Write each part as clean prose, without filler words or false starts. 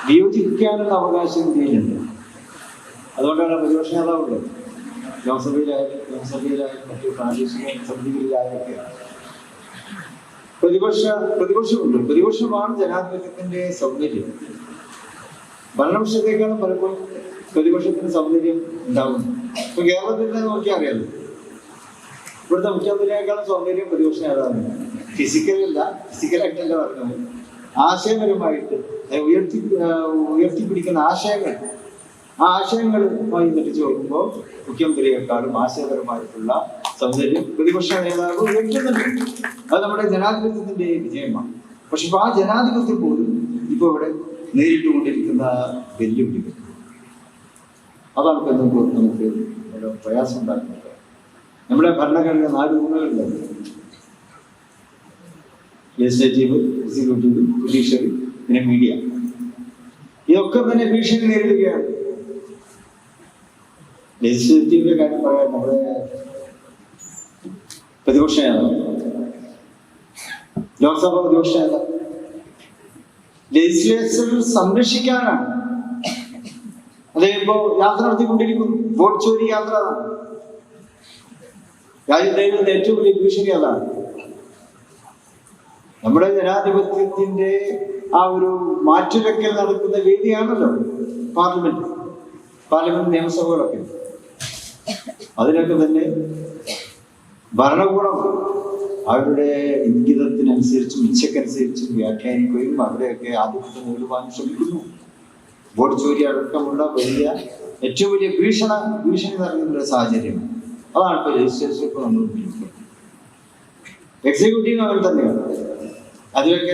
വിയോജിപ്പിക്കാനുള്ള അവകാശം ഇന്ത്യയിലുണ്ട്. അതുകൊണ്ടാണ് പ്രതിപക്ഷ നേതാവുള്ളത്. ലോക്സഭയിലായാലും മറ്റു പ്രാദേശിക സമിതികളിലായൊക്കെ പ്രതിപക്ഷമുണ്ട്. പ്രതിപക്ഷമാണ് ജനാധിപത്യത്തിന്റെ സൗന്ദര്യം. ഭരണപക്ഷത്തെക്കാളും പലപ്പോഴും പ്രതിപക്ഷത്തിന് സൗന്ദര്യം ഉണ്ടാവുന്നു. ഇപ്പൊ കേരളത്തിൽ തന്നെ നോക്കിയാൽ അറിയാലോ, ഇവിടുത്തെ മുഖ്യമന്ത്രിയേക്കാളും സൗന്ദര്യം പ്രതിപക്ഷ നേതാവിന്. ഫിസിക്കലായിട്ടല്ല പറഞ്ഞത്, ആശയപരമായിട്ട് ഉയർത്തിപ്പിടിക്കുന്ന ആശയങ്ങൾ, ആ ആശയങ്ങളുമായി തെറ്റിച്ച് നോക്കുമ്പോൾ മുഖ്യമന്ത്രിയെക്കാളും ആശയപരമായിട്ടുള്ള സൗന്ദര്യം പ്രതിപക്ഷ നേതാവ് ഉയർത്തുന്നുണ്ട്. അത് നമ്മുടെ ജനാധിപത്യത്തിന്റെ വിജയമാണ്. പക്ഷെ ഇപ്പൊ ആ ജനാധിപത്യം പോലും ഇപ്പൊ ഇവിടെ നേരിട്ടുകൊണ്ടിരിക്കുന്ന വെല്ലുവിളികൾ, അതാണ് ഇപ്പൊ നമുക്ക് പ്രയാസം ഉണ്ടാക്കുന്നത്. നമ്മുടെ ഭരണഘടന 4 തൂണുകളിലാണ്: ലെജിസ്ലേറ്റീവ്, എക്സിക്യൂട്ടീവ്, ജുഡീഷ്യറി, പിന്നെ മീഡിയ. ഇതൊക്കെ തന്നെ ഭീഷണി നേരിടുകയാണ്. ലെജിസ്ലേറ്റീവിന്റെ കാര്യം പറയാൻ നമ്മുടെ പ്രതിപക്ഷ നേതാവ്, ലോക്സഭ പ്രതിപക്ഷ നേതാവ് ലെജിസ്ലേച്ചറിൽ സംരക്ഷിക്കാനാണ് അദ്ദേഹം ഇപ്പോ യാത്ര നടത്തിക്കൊണ്ടിരിക്കുന്നു. വോട്ട് ചോരി യാത്ര അതാണ്. രാജ്യത്തെ ഏറ്റവും വലിയ ഭീഷണി അതാണ്. നമ്മുടെ ജനാധിപത്യത്തിന്റെ ആ ഒരു മാറ്റുരയ്ക്കൽ നടക്കുന്ന വേദിയാണല്ലോ പാർലമെന്റ് നിയമസഭകളൊക്കെ. അതിനൊക്കെ തന്നെ ഭരണകൂടം അവരുടെ ഇംഗിതത്തിനനുസരിച്ചും ഇച്ഛക്കനുസരിച്ചും വ്യാഖ്യാനിക്കുകയും അവരെയൊക്കെ ആധിപത്യം നേടുവാൻ ശ്രമിക്കുന്നു. വോട്ട് ചോരി അടക്കമുള്ള ഏറ്റവും വലിയ ഭീഷണി നിറഞ്ഞ സാഹചര്യം. അതാണ് ഇപ്പൊ ലെജിസ്ലേച്ചർ ഇപ്പൊ നമ്മൾ എക്സിക്യൂട്ടീവ് അങ്ങനെ തന്നെയാണ്. അതിലൊക്കെ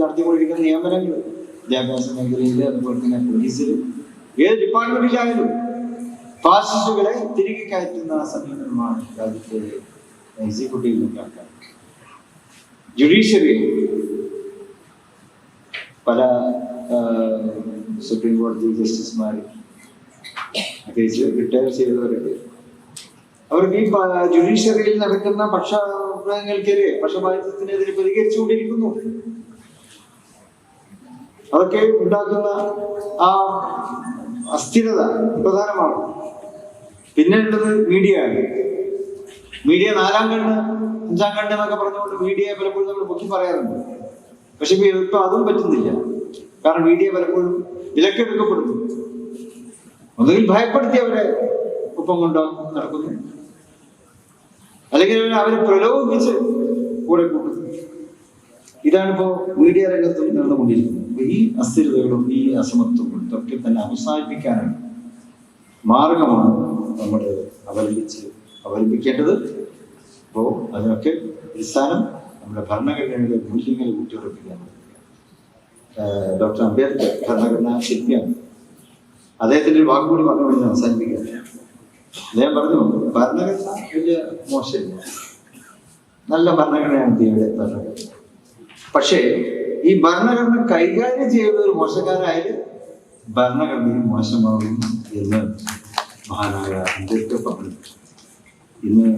നടത്തിക്കൊണ്ടിരിക്കുന്ന നിയമനങ്ങൾ വിദ്യാഭ്യാസ മേഖലയിൽ, അതുപോലെ തന്നെ പോലീസിൽ, ഏത് ഡിപ്പാർട്ട്മെന്റിലായാലും ഫാസിസ്റ്റുകളെ തിരികെ കയറ്റുന്ന സമീപനമാണ് രാജ്യത്തെ എക്സിക്യൂട്ടീവ് ഉണ്ടാക്കാൻ. ജുഡീഷ്യറി പല സുപ്രീം കോടതി ജസ്റ്റിസുമാർ പ്രത്യേകിച്ച് റിട്ടയർ ചെയ്തവരൊക്കെ അവർക്ക് ഈ ജുഡീഷ്യറിയിൽ നടക്കുന്ന പക്ഷപാതിത്വത്തിനെതിരെ പ്രതികരിച്ചുകൊണ്ടിരിക്കുന്നു. അതൊക്കെ ഉണ്ടാക്കുന്ന ആ അസ്ഥിരത പ്രധാനമാണ്. പിന്നെ ഉള്ളത് മീഡിയയാണ്. മീഡിയ 4ാം കണ്ണ് 5ാം കണ്ണ് എന്നൊക്കെ പറഞ്ഞുകൊണ്ട് മീഡിയയെ പലപ്പോഴും നമ്മൾ പൊക്കി പറയാറുണ്ട്. പക്ഷെ ഇപ്പൊ അതും പറ്റുന്നില്ല. കാരണം മീഡിയ പലപ്പോഴും വിലക്കെടുക്കപ്പെടുന്നു. ഒന്നുകിൽ ഭയപ്പെടുത്തി അവരെ ഒപ്പം കൊണ്ട് നടക്കുന്നു, അല്ലെങ്കിൽ അവരെ പ്രലോഭിപ്പിച്ച് കൂടെ കൂട്ടുന്നു. ഇതാണിപ്പോ മീഡിയ രംഗത്ത് നടന്നുകൊണ്ടിരിക്കുന്നത്. ഈ അസ്ഥിരതകളും ഈ അസമത്വങ്ങളും ഇതൊക്കെ തന്നെ അവസാനിപ്പിക്കാനാണ് മാർഗമാണ് നമ്മൾ അവലംബിക്കേണ്ടത്. അപ്പോൾ അതിനൊക്കെ അടിസ്ഥാനം നമ്മുടെ ഭരണഘടനയുടെ മൂല്യങ്ങൾ ഊട്ടിയുറപ്പിക്കുകയാണ്. ഡോക്ടർ അംബേദ്കർ ഭരണഘടനാ ശില്പിയാണ്. അദ്ദേഹത്തിന്റെ ഒരു വാക്കുകൂടി പറഞ്ഞുകൊണ്ട് അവസാനിപ്പിക്കുകയാണ്. അദ്ദേഹം പറഞ്ഞു, ഭരണഘടന വലിയ മോശമില്ല, നല്ല ഭരണഘടനയാണ് ഇന്ത്യയുടെ ഭരണഘടന. പക്ഷേ ഈ ഭരണഘടന കൈകാര്യം ചെയ്യുന്ന ഒരു മോശക്കാരായാലും ഭരണഘടനയും മോശമാകും എന്ന് മഹാനായ അംബേദ്കർ പറഞ്ഞു. ഇന്ന്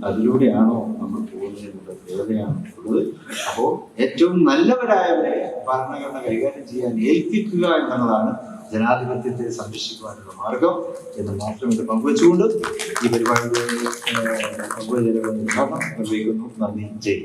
അതിലൂടെയാണോ നമ്മൾ പോകുന്നതിനുള്ള വേദനയാണ് ഉള്ളത്. അപ്പോൾ ഏറ്റവും നല്ലവരായവരെ ഭരണഘടന കൈകാര്യം ചെയ്യാൻ ഏൽപ്പിക്കുക എന്നുള്ളതാണ് ജനാധിപത്യത്തെ സംരക്ഷിക്കുവാനുള്ള മാർഗം എന്ന് മാത്രം ഇത് പങ്കുവെച്ചുകൊണ്ട് ഈ പരിപാടിയുടെ പങ്കുവെച്ച നിർവഹിക്കുന്നു. നന്ദി. ജയ്.